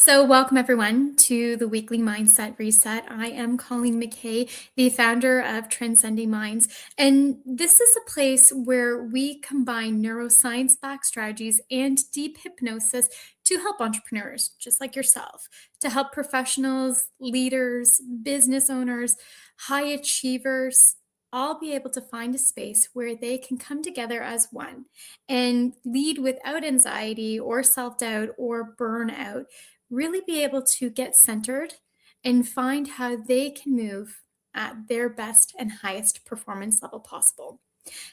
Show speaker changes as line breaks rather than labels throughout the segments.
So, welcome everyone to the weekly mindset reset. I am Colleen McKay, the founder of Transcending Minds. And this is a place where we combine neuroscience backed strategies and deep hypnosis to help entrepreneurs just like yourself, to help professionals, leaders, business owners, high achievers all be able to find a space where they can come together as one and lead without anxiety or self doubt or burnout, really be able to get centered and find how they can move at their best and highest performance level possible.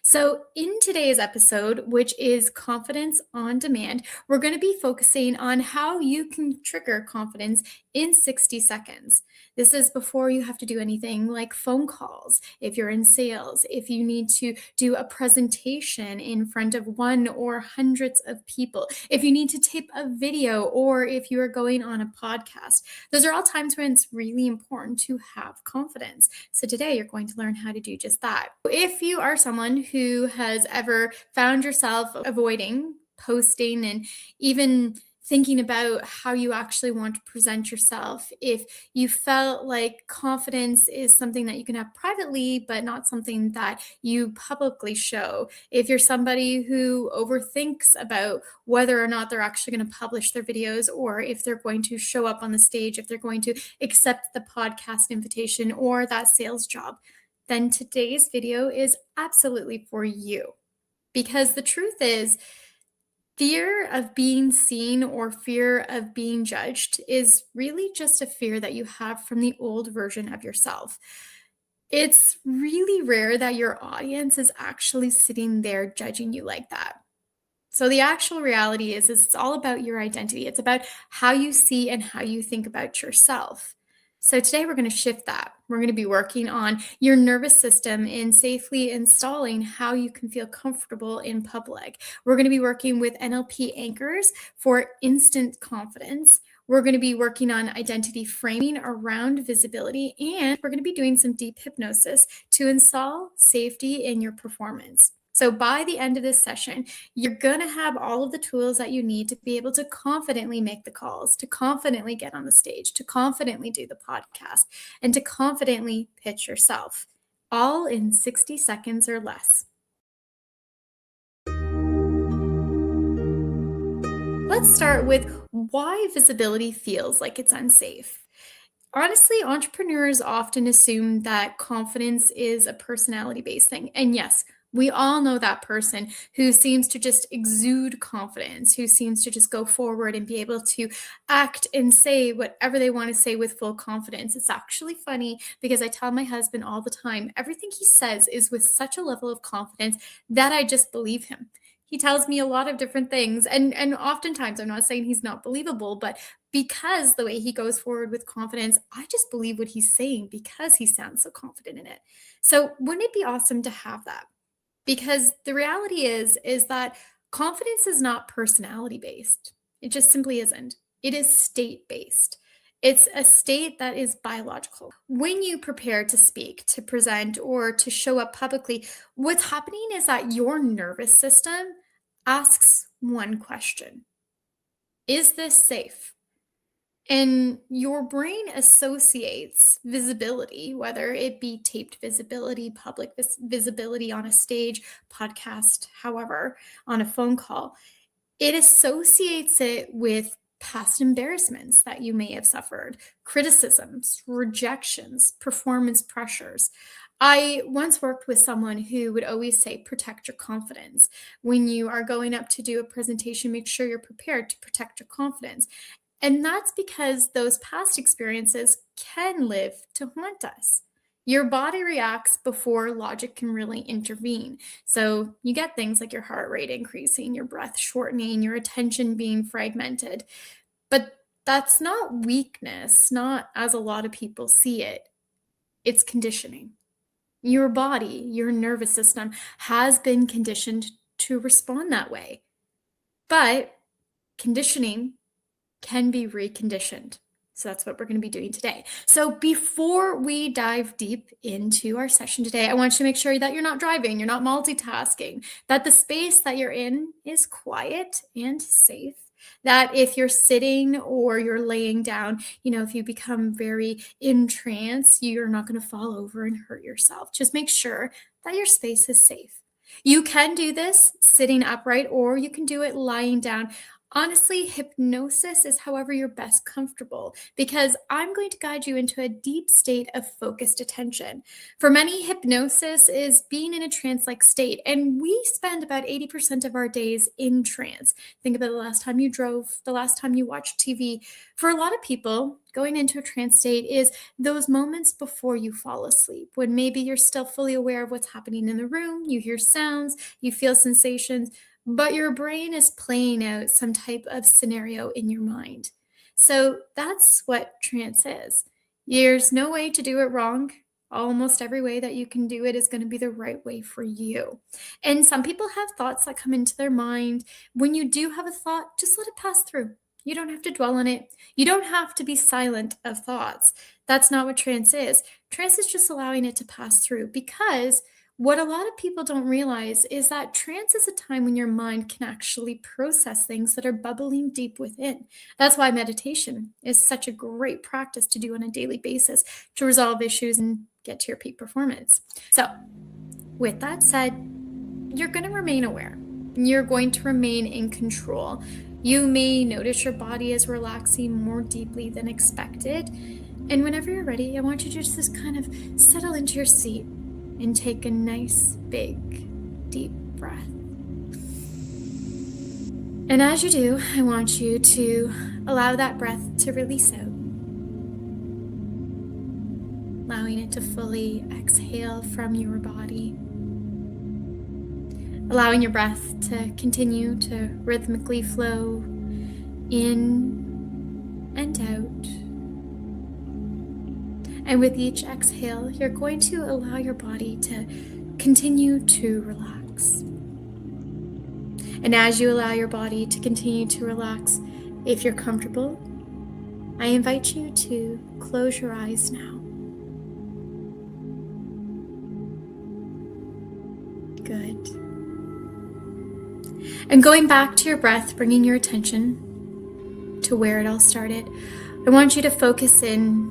So, in today's episode, which is Confidence on Demand, we're going to be focusing on how you can trigger confidence in 60 seconds. This is before you have to do anything like phone calls, if you're in sales, if you need to do a presentation in front of one or hundreds of people, if you need to tape a video, or if you are going on a podcast. Those are all times when it's really important to have confidence. So, today you're going to learn how to do just that. If you are someone who has ever found yourself avoiding posting and even thinking about how you actually want to present yourself, if you felt like confidence is something that you can have privately, but not something that you publicly show, if you're somebody who overthinks about whether or not they're actually going to publish their videos, or if they're going to show up on the stage, if they're going to accept the podcast invitation or that sales job, then today's video is absolutely for you. Because the truth is, fear of being seen or fear of being judged is really just a fear that you have from the old version of yourself. It's really rare that your audience is actually sitting there judging you like that. So the actual reality is it's all about your identity. It's about how you see and how you think about yourself. So today we're going to shift that. We're going to be working on your nervous system and safely installing how you can feel comfortable in public. We're going to be working with NLP anchors for instant confidence. We're going to be working on identity framing around visibility, and we're going to be doing some deep hypnosis to install safety in your performance. So by the end of this session, you're going to have all of the tools that you need to be able to confidently make the calls, to confidently get on the stage, to confidently do the podcast, and to confidently pitch yourself, all in 60 seconds or less. Let's start with why visibility feels like it's unsafe. Honestly, entrepreneurs often assume that confidence is a personality-based thing. And yes, we all know that person who seems to just exude confidence, who seems to just go forward and be able to act and say whatever they want to say with full confidence. It's actually funny because I tell my husband all the time, everything he says is with such a level of confidence that I just believe him. He tells me a lot of different things, and oftentimes I'm not saying he's not believable, but because the way he goes forward with confidence, I just believe what he's saying because he sounds so confident in it. So wouldn't it be awesome to have that? Because the reality is that confidence is not personality based. It just simply isn't. It is state based. It's a state that is biological. When you prepare to speak, to present, or to show up publicly, what's happening is that your nervous system asks one question: is this safe? And your brain associates visibility, whether it be taped visibility, public visibility on a stage, podcast, however, on a phone call. It associates it with past embarrassments that you may have suffered, criticisms, rejections, performance pressures. I once worked with someone who would always say, protect your confidence. When you are going up to do a presentation, make sure you're prepared to protect your confidence. And that's because those past experiences can live to haunt us. Your body reacts before logic can really intervene. So you get things like your heart rate increasing, your breath shortening, your attention being fragmented. But that's not weakness, not as a lot of people see it. It's conditioning. Your body, your nervous system has been conditioned to respond that way. But conditioning can be reconditioned. So that's what we're going to be doing today. So before we dive deep into our session today, I want you to make sure that you're not driving, you're not multitasking, that the space that you're in is quiet and safe, That if you're sitting or you're laying down, if you become very in trance, you're not going to fall over and hurt yourself. Just make sure that your space is safe. You can do this sitting upright or you can do it lying down. Honestly, hypnosis is however you're best comfortable because I'm going to guide you into a deep state of focused attention. For many, hypnosis is being in a trance like state, and we spend about 80% of our days in trance. Think about the last time you drove, the last time you watched TV. For a lot of people, going into a trance state is those moments before you fall asleep, when maybe you're still fully aware of what's happening in the room, you hear sounds, you feel sensations, but your brain is playing out some type of scenario in your mind. So that's what trance is. There's no way to do it wrong. Almost every way that you can do it is going to be the right way for you. And some people have thoughts that come into their mind. When you do have a thought, just let it pass through. You don't have to dwell on it. You don't have to be silent of thoughts. That's not what trance is. Trance is just allowing it to pass through, because what a lot of people don't realize is that trance is a time when your mind can actually process things that are bubbling deep within. That's why meditation is such a great practice to do on a daily basis to resolve issues and get to your peak performance. So, with that said, you're going to remain aware. You're going to remain in control. You may notice your body is relaxing more deeply than expected. And whenever you're ready, I want you to just kind of settle into your seat and take a nice, big, deep breath. And as you do, I want you to allow that breath to release out, allowing it to fully exhale from your body, allowing your breath to continue to rhythmically flow in and out. And with each exhale, you're going to allow your body to continue to relax. And as you allow your body to continue to relax, if you're comfortable, I invite you to close your eyes now. Good. And going back to your breath, bringing your attention to where it all started, I want you to focus in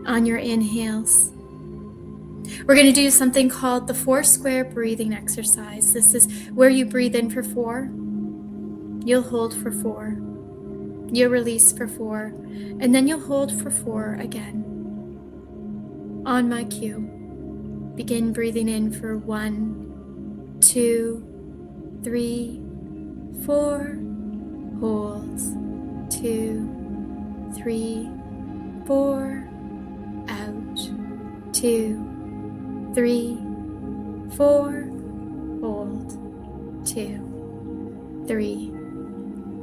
on your inhales. We're going to do something called the 4 square breathing exercise. This is where you breathe in for 4, you'll hold for 4, you'll release for 4, and then you'll hold for 4 again. On my cue, begin breathing in for 1, 2, 3, 4, hold, 2, 3, 4, out, 2, 3, 4, hold, 2, 3,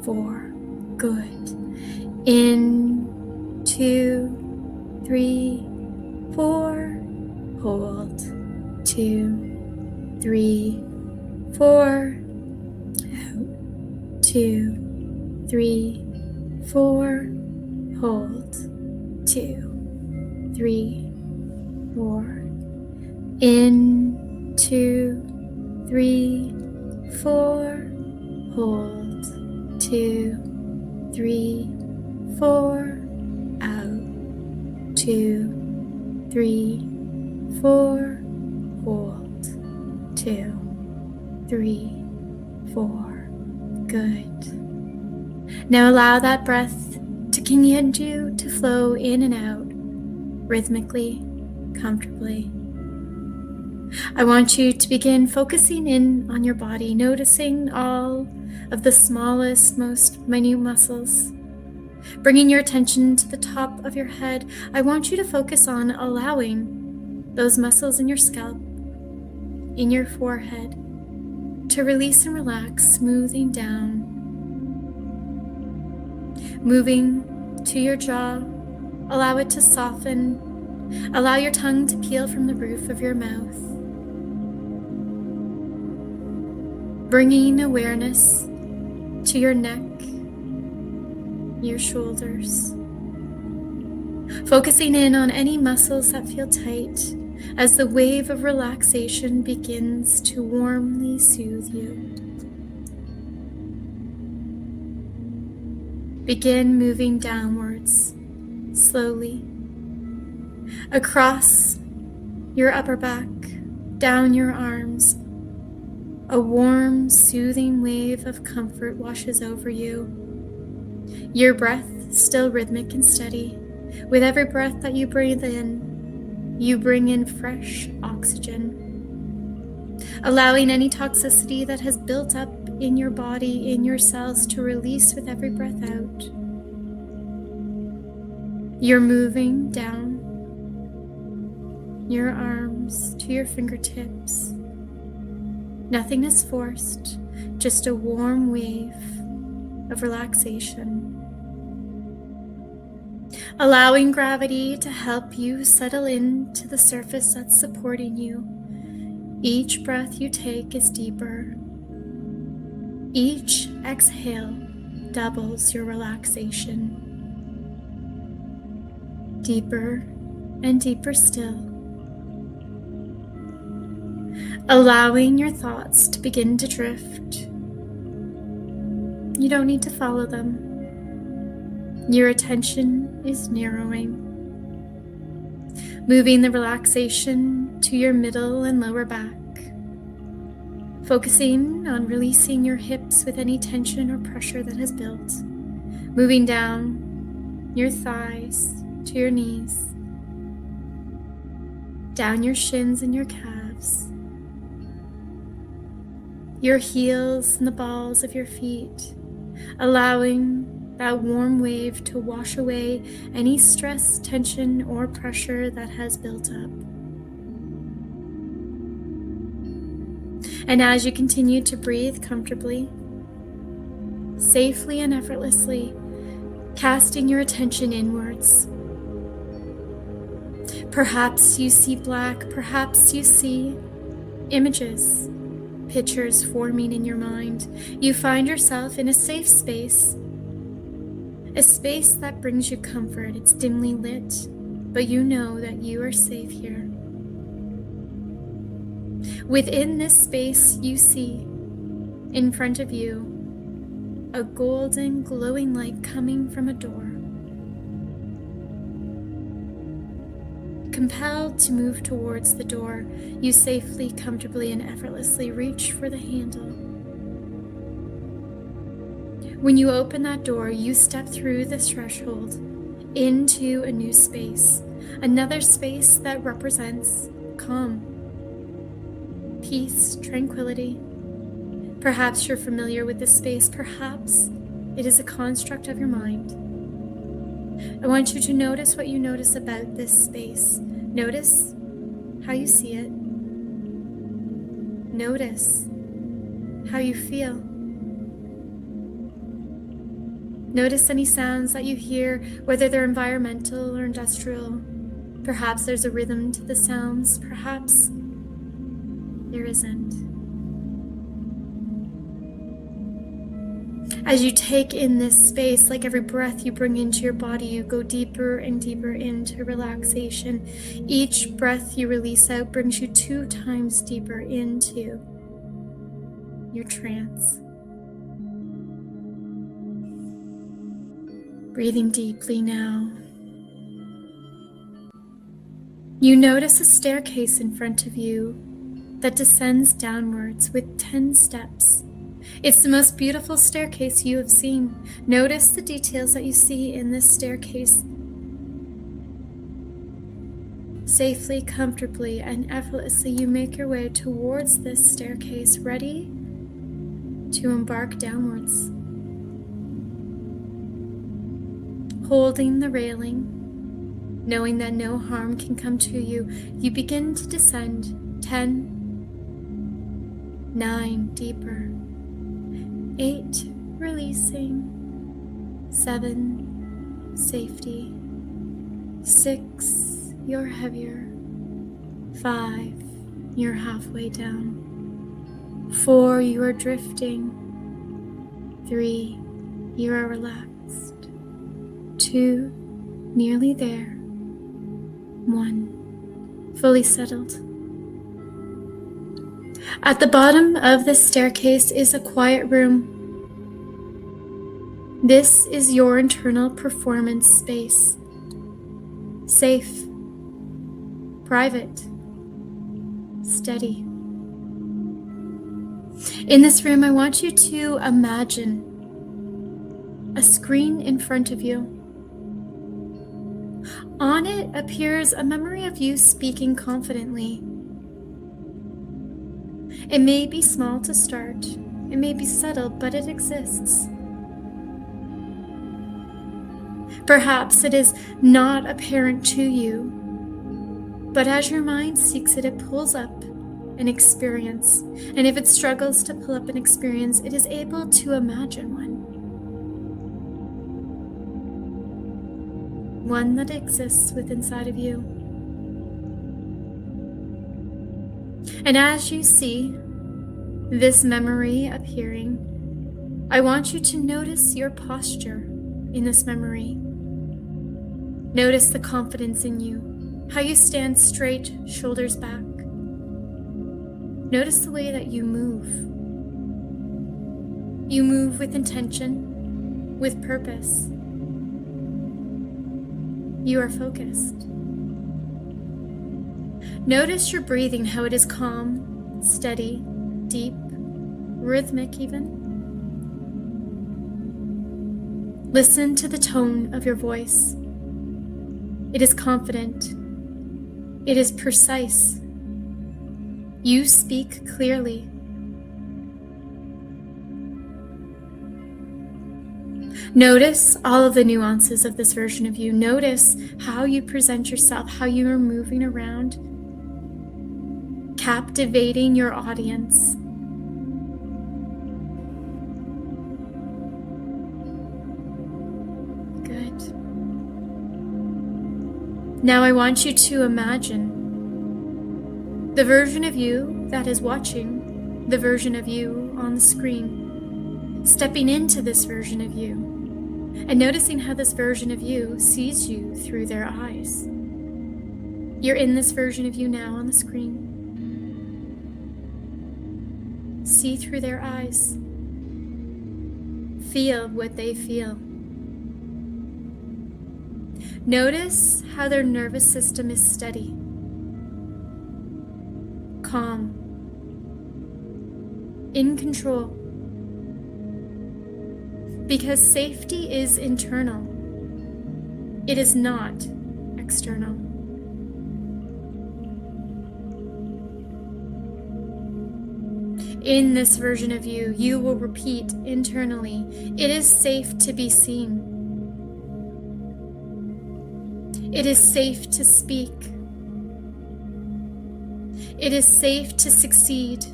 4, good. In, 2, 3, 4, hold, 2, 3, 4, out, 2, 3, 4, hold, 2, 3, 4, in, 2, 3, 4, hold, 2, 3, 4, out, 2, 3, 4, hold, 2, 3, 4, good. Now allow that breath to continue to flow in and out rhythmically, comfortably. I want you to begin focusing in on your body, noticing all of the smallest, most minute muscles. Bringing your attention to the top of your head, I want you to focus on allowing those muscles in your scalp, in your forehead, to release and relax, smoothing down. Moving to your jaw, allow it to soften. Allow your tongue to peel from the roof of your mouth. Bringing awareness to your neck, your shoulders. Focusing in on any muscles that feel tight as the wave of relaxation begins to warmly soothe you. Begin moving downwards, slowly, across your upper back, down your arms. A warm, soothing wave of comfort washes over you. Your breath still rhythmic and steady. With every breath that you breathe in, you bring in fresh oxygen, allowing any toxicity that has built up in your body, in your cells, to release with every breath out. You're moving down your arms to your fingertips. Nothing is forced, just a warm wave of relaxation. Allowing gravity to help you settle into the surface that's supporting you. Each breath you take is deeper. Each exhale doubles your relaxation. Deeper and deeper still. Allowing your thoughts to begin to drift. You don't need to follow them. Your attention is narrowing. Moving the relaxation to your middle and lower back. Focusing on releasing your hips with any tension or pressure that has built. Moving down your thighs to your knees. Down your shins and your calves. Your heels and the balls of your feet, allowing that warm wave to wash away any stress, tension, or pressure that has built up. And as you continue to breathe comfortably, safely and effortlessly, casting your attention inwards. Perhaps you see black, perhaps you see images, pictures forming in your mind. You find yourself in a safe space, a space that brings you comfort. It's dimly lit, but you know that you are safe here. Within this space, you see in front of you a golden glowing light coming from a door. Compelled to move towards the door, you safely, comfortably, and effortlessly reach for the handle. When you open that door, you step through this threshold into a new space, another space that represents calm, peace, tranquility. Perhaps you're familiar with this space, perhaps it is a construct of your mind. I want you to notice what you notice about this space. Notice how you see it. Notice how you feel. Notice any sounds that you hear, whether they're environmental or industrial. Perhaps there's a rhythm to the sounds, perhaps there isn't. As you take in this space, like every breath you bring into your body, you go deeper and deeper into relaxation. Each breath you release out brings you 2 times deeper into your trance. Breathing deeply now. You notice a staircase in front of you that descends downwards with 10 steps. It's the most beautiful staircase you have seen. Notice the details that you see in this staircase. Safely, comfortably, and effortlessly, you make your way towards this staircase, ready to embark downwards. Holding the railing, knowing that no harm can come to you, you begin to descend. 10, 9, deeper. 8, releasing. 7, safety. 6, you're heavier. 5, you're halfway down. 4, you are drifting. 3, you are relaxed. 2, nearly there. 1, fully settled. At the bottom of this staircase is a quiet room. This is your internal performance space. Safe, private, steady. In this room, I want you to imagine a screen in front of you. On it appears a memory of you speaking confidently. It may be small to start, it may be subtle, but it exists. Perhaps it is not apparent to you, but as your mind seeks it, it pulls up an experience. And if it struggles to pull up an experience, it is able to imagine one that exists within inside of you. And as you see this memory appearing, I want you to notice your posture in this memory. Notice the confidence in you, how you stand straight, shoulders back. Notice the way that you move. You move with intention, with purpose. You are focused. Notice your breathing, how it is calm, steady, deep, rhythmic even. Listen to the tone of your voice. It is confident. It is precise. You speak clearly. Notice all of the nuances of this version of you. Notice how you present yourself, how you are moving around, captivating your audience. Good. Now I want you to imagine the version of you that is watching the version of you on the screen, stepping into this version of you, and noticing how this version of you sees you through their eyes. You're in this version of you now on the screen. See through their eyes. Feel what they feel. Notice how their nervous system is steady, calm, in control. Because safety is internal. It is not external. In this version of you, you will repeat internally, it is safe to be seen. It is safe to speak. It is safe to succeed.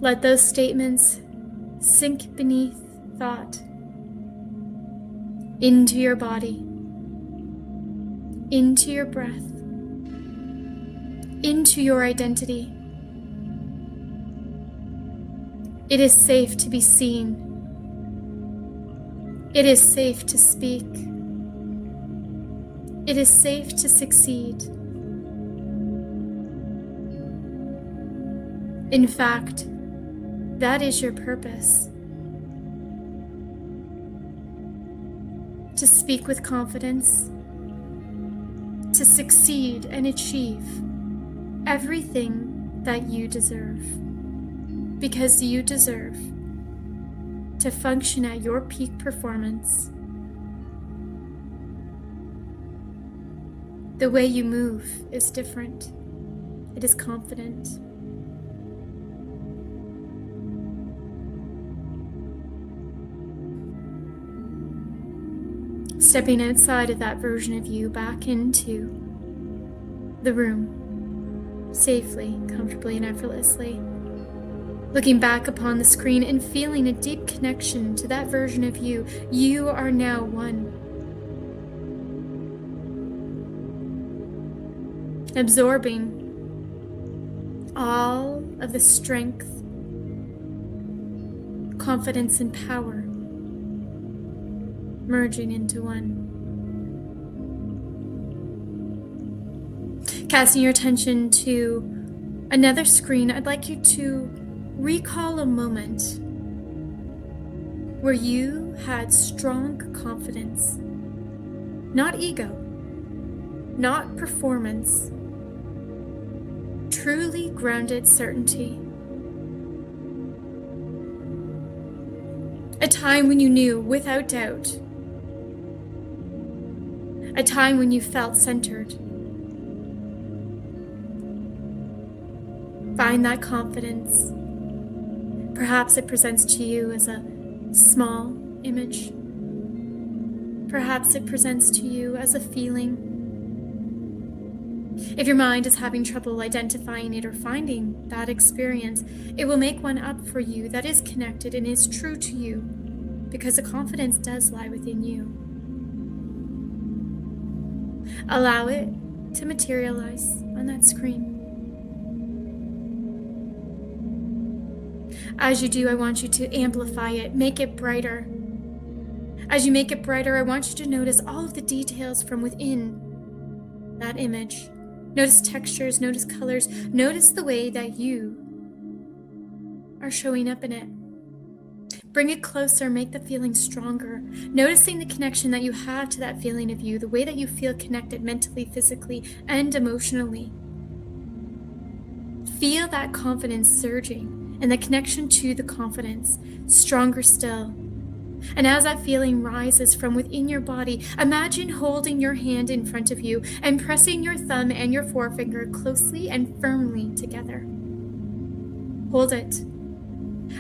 Let those statements sink beneath thought, into your body, into your breath, into your identity. It is safe to be seen. It is safe to speak. It is safe to succeed. In fact, that is your purpose. To speak with confidence, to succeed and achieve everything that you deserve, because you deserve to function at your peak performance. The way you move is different. It is confident. Stepping outside of that version of you back into the room, safely, comfortably, and effortlessly. Looking back upon the screen and feeling a deep connection to that version of you. You are now one. Absorbing all of the strength, confidence, and power, merging into one. Casting your attention to another screen, I'd like you to Recall a moment where you had strong confidence, not ego, not performance, truly grounded certainty. A time when you knew without doubt. A time when you felt centered. Find that confidence. Perhaps it presents to you as a small image. Perhaps it presents to you as a feeling. If your mind is having trouble identifying it or finding that experience, it will make one up for you that is connected and is true to you, because the confidence does lie within you. Allow it to materialize on that screen. As you do, I want you to amplify it, make it brighter. As you make it brighter, I want you to notice all of the details from within that image. Notice textures, notice colors, notice the way that you are showing up in it. Bring it closer, make the feeling stronger, noticing the connection that you have to that feeling of you, the way that you feel connected mentally, physically, and emotionally. Feel that confidence surging and the connection to the confidence, stronger still. And as that feeling rises from within your body, imagine holding your hand in front of you and pressing your thumb and your forefinger closely and firmly together. Hold it.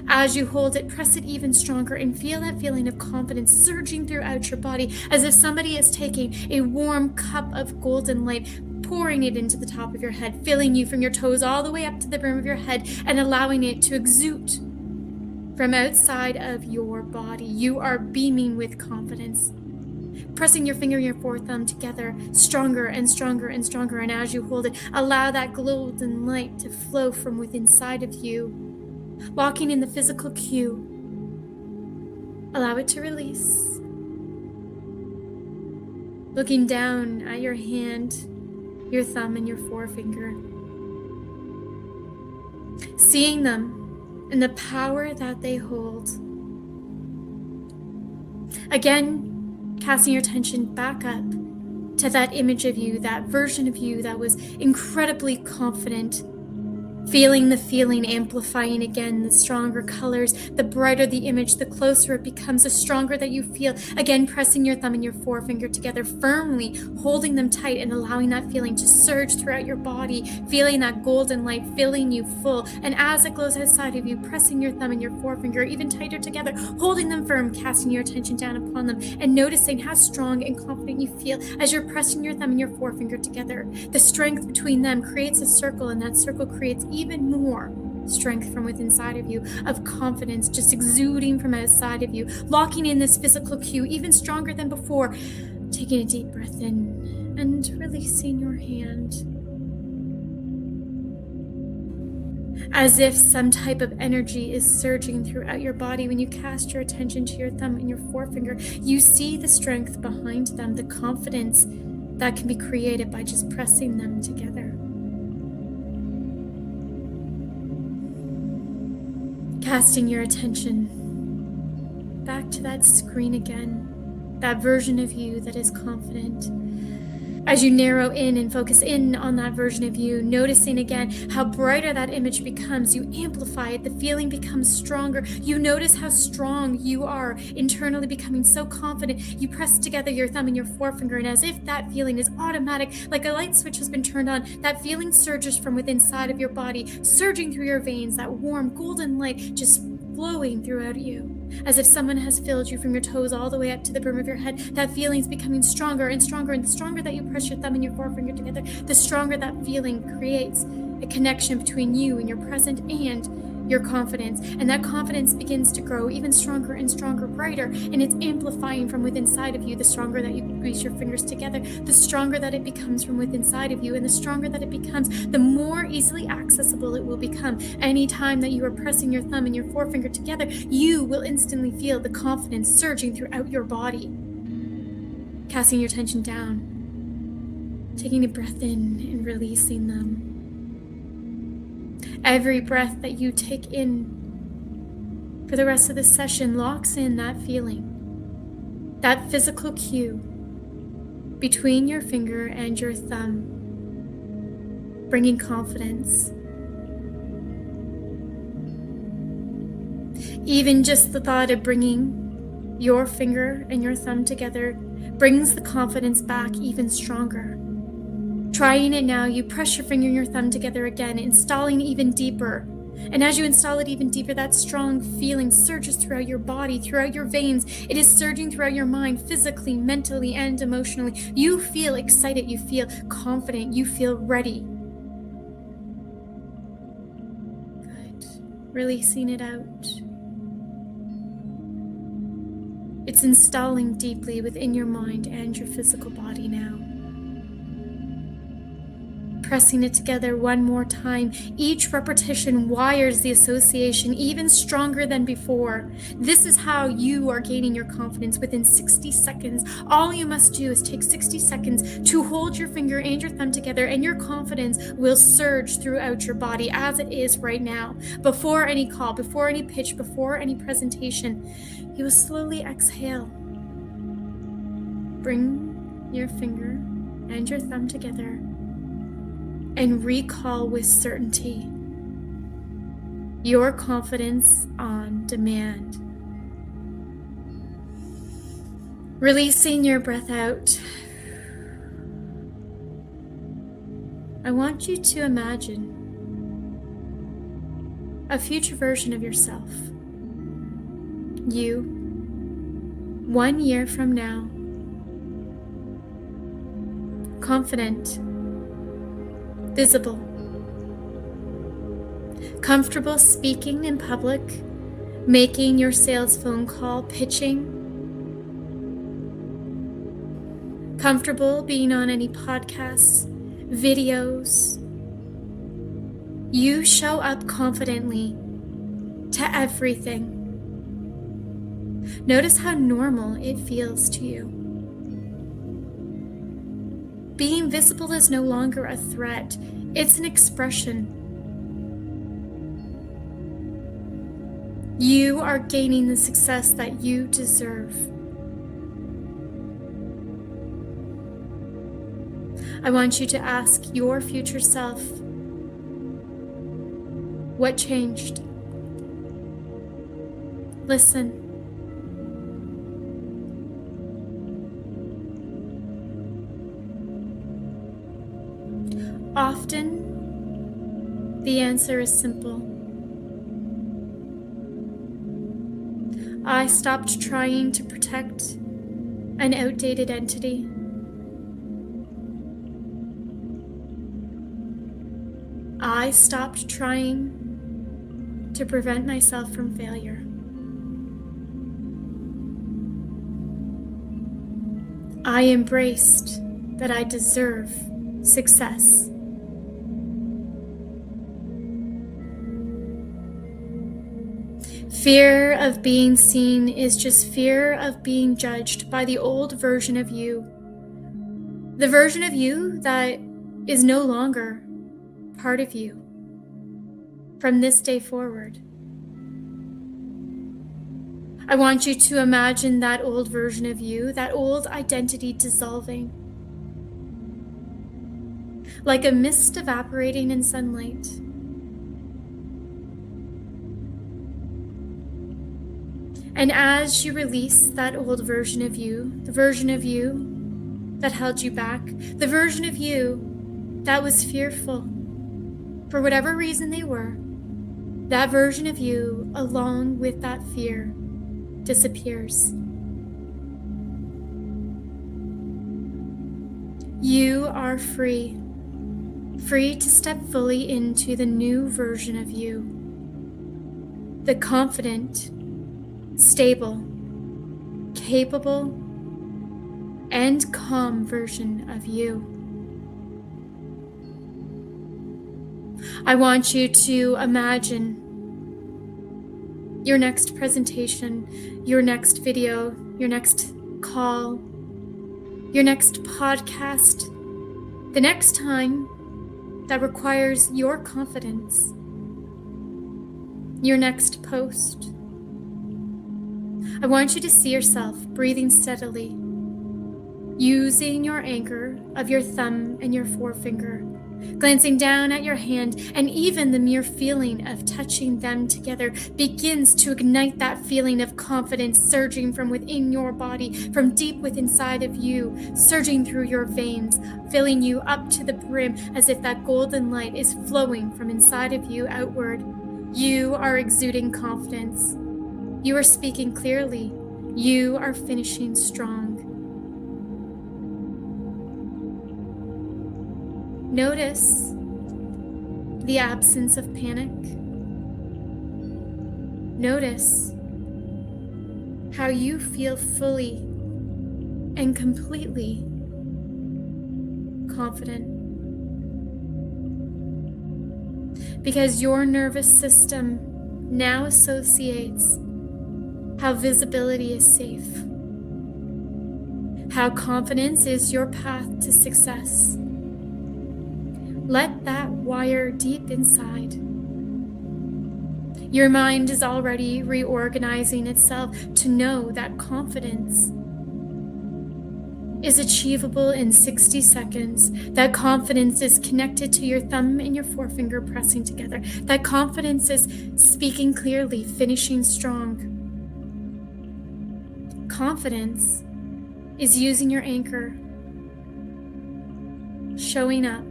As you hold it, press it even stronger and feel that feeling of confidence surging throughout your body, as if somebody is taking a warm cup of golden light, pouring it into the top of your head, filling you from your toes all the way up to the brim of your head, and allowing it to exude from outside of your body. You are beaming with confidence. Pressing your finger and your forethumb together, stronger and stronger and stronger, and as you hold it, allow that golden light to flow from within inside of you. Locking in the physical cue. Allow it to release. Looking down at your hand, your thumb and your forefinger. Seeing them and the power that they hold. Again, casting your attention back up to that image of you, that version of you that was incredibly confident. Feeling the feeling, amplifying again, the stronger colors, the brighter the image, the closer it becomes, the stronger that you feel. Again, pressing your thumb and your forefinger together firmly, holding them tight and allowing that feeling to surge throughout your body, feeling that golden light filling you full. And as it glows outside of you, pressing your thumb and your forefinger even tighter together, holding them firm, casting your attention down upon them, and noticing how strong and confident you feel as you're pressing your thumb and your forefinger together. The strength between them creates a circle, and that circle creates even more strength from within inside of you, of confidence just exuding from outside of you, locking in this physical cue even stronger than before. Taking a deep breath in and releasing your hand. As if some type of energy is surging throughout your body. When you cast your attention to your thumb and your forefinger, you see the strength behind them, the confidence that can be created by just pressing them together. Casting your attention back to that screen again, that version of you that is confident. As you narrow in and focus in on that version of you, noticing again how brighter that image becomes, you amplify it, the feeling becomes stronger. You notice how strong you are, internally becoming so confident. You press together your thumb and your forefinger, and as if that feeling is automatic, like a light switch has been turned on, that feeling surges from within inside of your body, surging through your veins, that warm golden light just flowing throughout you. As if someone has filled you from your toes all the way up to the brim of your head. That feeling's becoming stronger and stronger, and the stronger that you press your thumb and your forefinger together, the stronger that feeling creates a connection between you and your present and your confidence. And that confidence begins to grow even stronger and stronger, brighter, and it's amplifying from within inside of you. The stronger that you squeeze your fingers together, the stronger that it becomes from within inside of you, and the stronger that it becomes, the more easily accessible it will become. Anytime that you are pressing your thumb and your forefinger together, you will instantly feel the confidence surging throughout your body. Casting your attention down, taking a breath in and releasing them. Every breath that you take in for the rest of the session locks in that feeling, that physical cue between your finger and your thumb, bringing confidence. Even just the thought of bringing your finger and your thumb together brings the confidence back even stronger. Trying it now, you press your finger and your thumb together again, installing even deeper. And as you install it even deeper, that strong feeling surges throughout your body, throughout your veins. It is surging throughout your mind, physically, mentally, and emotionally. You feel excited, you feel confident, you feel ready. Good. Releasing it out. It's installing deeply within your mind and your physical body now. Pressing it together one more time. Each repetition wires the association even stronger than before. This is how you are gaining your confidence within 60 seconds. All you must do is take 60 seconds to hold your finger and your thumb together, and your confidence will surge throughout your body as it is right now. Before any call, before any pitch, before any presentation, you will slowly exhale. Bring your finger and your thumb together and recall with certainty your confidence on demand. Releasing your breath out. I want you to imagine a future version of yourself. You, 1 year from now, confident, visible, comfortable speaking in public, making your sales phone call, pitching, comfortable being on any podcasts, videos. You show up confidently to everything. Notice how normal it feels to you. Being visible is no longer a threat, it's an expression. You are gaining the success that you deserve. I want you to ask your future self, what changed? Listen. Often, the answer is simple. I stopped trying to protect an outdated entity. I stopped trying to prevent myself from failure. I embraced that I deserve success. Fear of being seen is just fear of being judged by the old version of you. The version of you that is no longer part of you from this day forward. I want you to imagine that old version of you, that old identity dissolving, like a mist evaporating in sunlight. And as you release that old version of you, the version of you that held you back, the version of you that was fearful, for whatever reason they were, that version of you, along with that fear, disappears. You are free to step fully into the new version of you, the confident, stable, capable, and calm version of you. I want you to imagine your next presentation, your next video, your next call, your next podcast, the next time that requires your confidence, your next post. I want you to see yourself breathing steadily, using your anchor of your thumb and your forefinger, glancing down at your hand, and even the mere feeling of touching them together begins to ignite that feeling of confidence surging from within your body, from deep within inside of you, surging through your veins, filling you up to the brim as if that golden light is flowing from inside of you outward. You are exuding confidence. You are speaking clearly. You are finishing strong. Notice the absence of panic. Notice how you feel fully and completely confident. Because your nervous system now associates how visibility is safe, how confidence is your path to success. Let that wire deep inside. Your mind is already reorganizing itself to know that confidence is achievable in 60 seconds. That confidence is connected to your thumb and your forefinger pressing together. That confidence is speaking clearly, finishing strong. Confidence is using your anchor, showing up.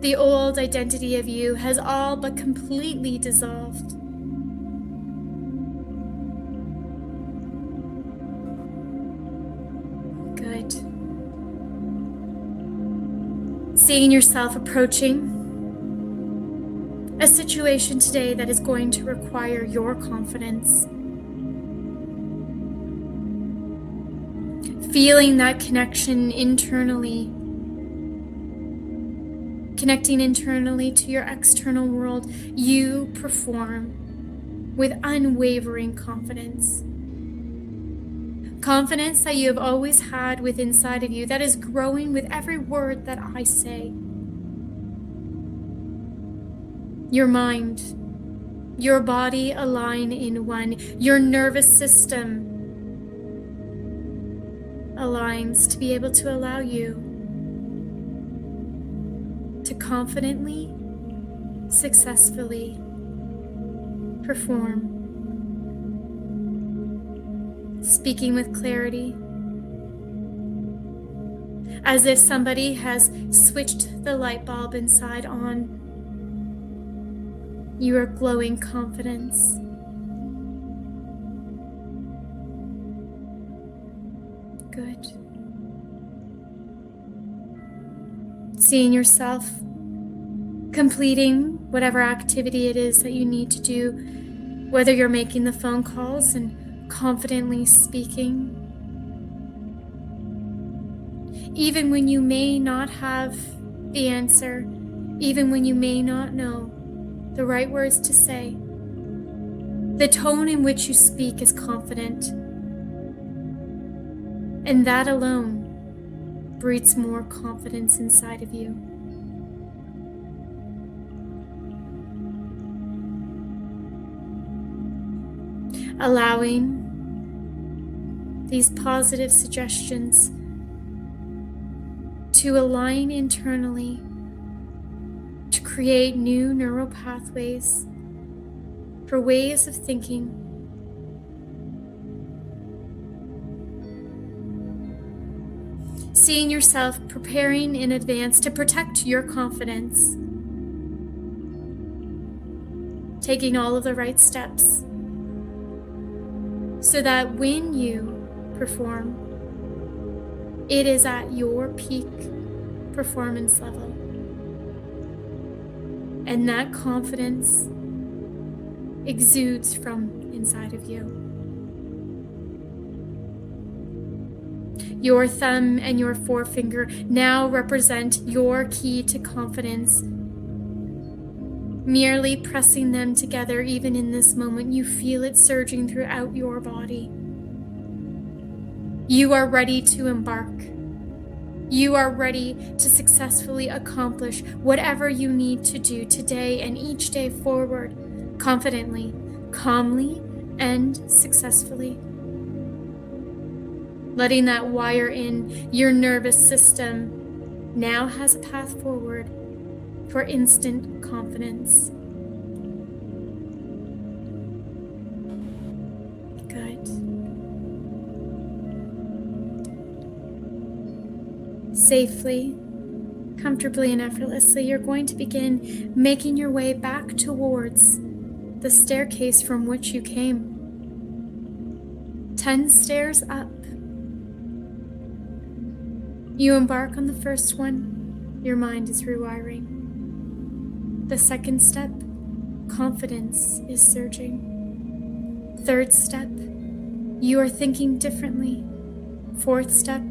The old identity of you has all but completely dissolved. Good. Seeing yourself approaching a situation today that is going to require your confidence. Feeling that connection internally, connecting internally to your external world, you perform with unwavering confidence. Confidence that you have always had within inside of you, that is growing with every word that I say. Your mind, your body align in one. Your nervous system aligns to be able to allow you to confidently, successfully perform. Speaking with clarity, as if somebody has switched the light bulb inside on. You are glowing confidence. Good. Seeing yourself completing whatever activity it is that you need to do, whether you're making the phone calls and confidently speaking. Even when you may not have the answer, even when you may not know the right words to say, the tone in which you speak is confident. And that alone breeds more confidence inside of you. Allowing these positive suggestions to align internally to create new neural pathways for ways of thinking. Seeing yourself preparing in advance to protect your confidence. Taking all of the right steps so that when you perform, it is at your peak performance level. And that confidence exudes from inside of you. Your thumb and your forefinger now represent your key to confidence. Merely pressing them together, even in this moment, you feel it surging throughout your body. You are ready to embark. You are ready to successfully accomplish whatever you need to do today and each day forward, confidently, calmly, and successfully. Letting that wire in your nervous system now has a path forward for instant confidence. Good. Safely, comfortably, and effortlessly, you're going to begin making your way back towards the staircase from which you came. 10 stairs up. You embark on the first one, your mind is rewiring. The second step, confidence is surging. Third step, you are thinking differently. Fourth step,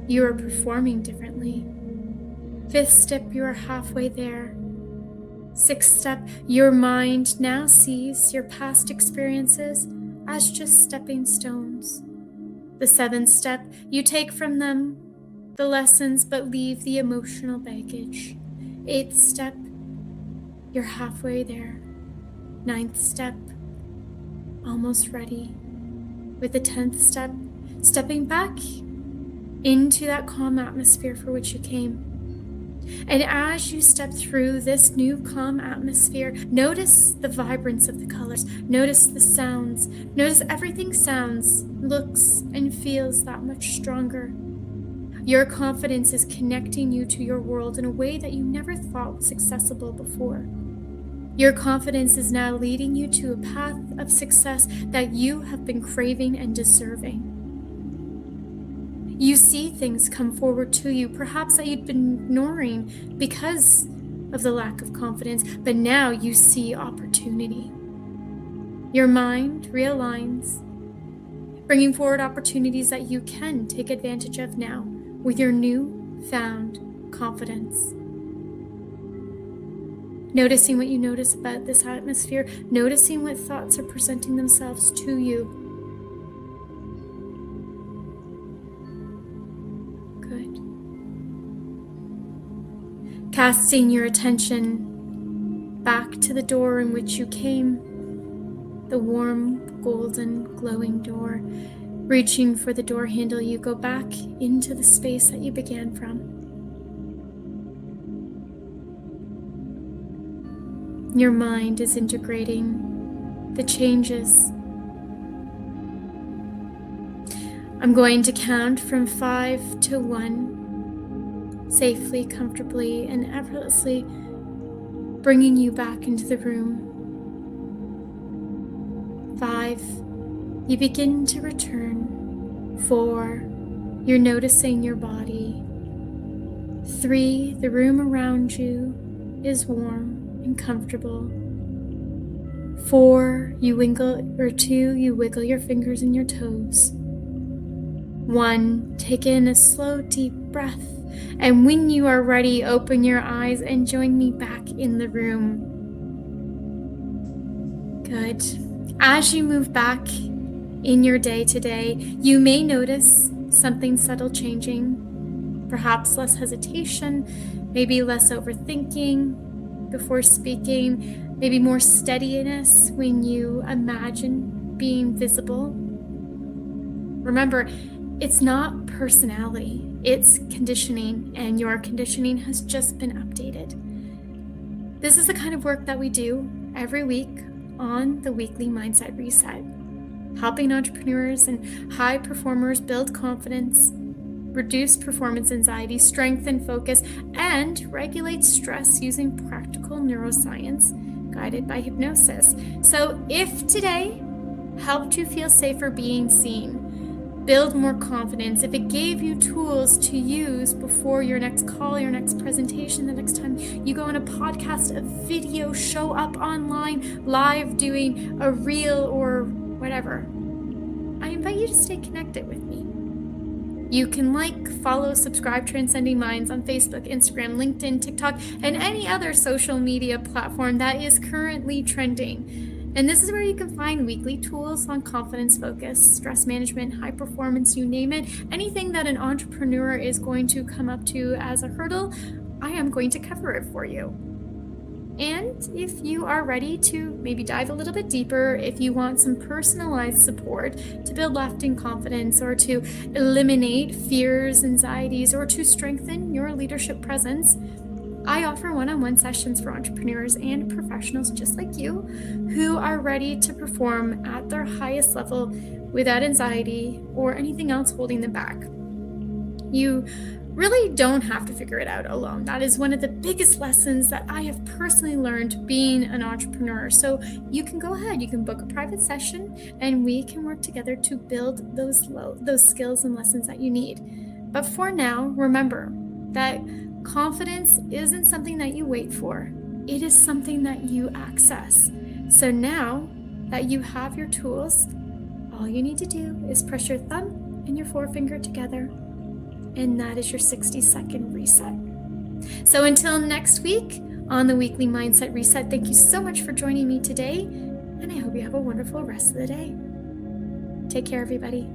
you are performing differently. Fifth step, you are halfway there. Sixth step, your mind now sees your past experiences as just stepping stones. The seventh step, you take from them the lessons but leave the emotional baggage. Eighth step, you're halfway there. Ninth step, almost ready. With the 10th step, stepping back into that calm atmosphere for which you came. And as you step through this new calm atmosphere, notice the vibrance of the colors, notice the sounds, notice everything sounds, looks, and feels that much stronger. Your confidence is connecting you to your world in a way that you never thought was accessible before. Your confidence is now leading you to a path of success that you have been craving and deserving. You see things come forward to you, perhaps that you'd been ignoring because of the lack of confidence, but now you see opportunity. Your mind realigns, bringing forward opportunities that you can take advantage of now with your newfound confidence. Noticing what you notice about this atmosphere, noticing what thoughts are presenting themselves to you. Good. Casting your attention back to the door in which you came, the warm, golden, glowing door. Reaching for the door handle, you go back into the space that you began from. Your mind is integrating the changes. I'm going to count from 5 to 1, safely, comfortably, and effortlessly bringing you back into the room. 5, you begin to return. 4, you're noticing your body. 3, the room around you is warm and comfortable. 4, 2, you wiggle your fingers and your toes. 1, take in a slow, deep breath. And when you are ready, open your eyes and join me back in the room. Good. As you move back in your day today, you may notice something subtle changing. Perhaps less hesitation, maybe less overthinking before speaking, maybe more steadiness when you imagine being visible. Remember, it's not personality, it's conditioning, and your conditioning has just been updated. This is the kind of work that we do every week on the weekly Mindset Reset, helping entrepreneurs and high performers build confidence, reduce performance anxiety, strengthen focus, and regulate stress using practical neuroscience guided by hypnosis. So if today helped you feel safer being seen, build more confidence, if it gave you tools to use before your next call, your next presentation, the next time you go on a podcast, a video, show up online, live doing a reel or whatever, I invite you to stay connected with me. You can follow, subscribe Transcending Minds on Facebook, Instagram, LinkedIn, TikTok, and any other social media platform that is currently trending. And this is where you can find weekly tools on confidence focus, stress management, high performance, you name it. Anything that an entrepreneur is going to come up to as a hurdle, I am going to cover it for you. And if you are ready to maybe dive a little bit deeper, if you want some personalized support to build lasting confidence or to eliminate fears, anxieties, or to strengthen your leadership presence, I offer one-on-one sessions for entrepreneurs and professionals just like you who are ready to perform at their highest level without anxiety or anything else holding them back. You really don't have to figure it out alone. That is one of the biggest lessons that I have personally learned being an entrepreneur. So you can go ahead, you can book a private session, and we can work together to build those skills and lessons that you need. But for now, remember that confidence isn't something that you wait for. It is something that you access. So now that you have your tools, all you need to do is press your thumb and your forefinger together. And that is your 60-second reset. So until next week on the Weekly Mindset Reset, thank you so much for joining me today. And I hope you have a wonderful rest of the day. Take care, everybody.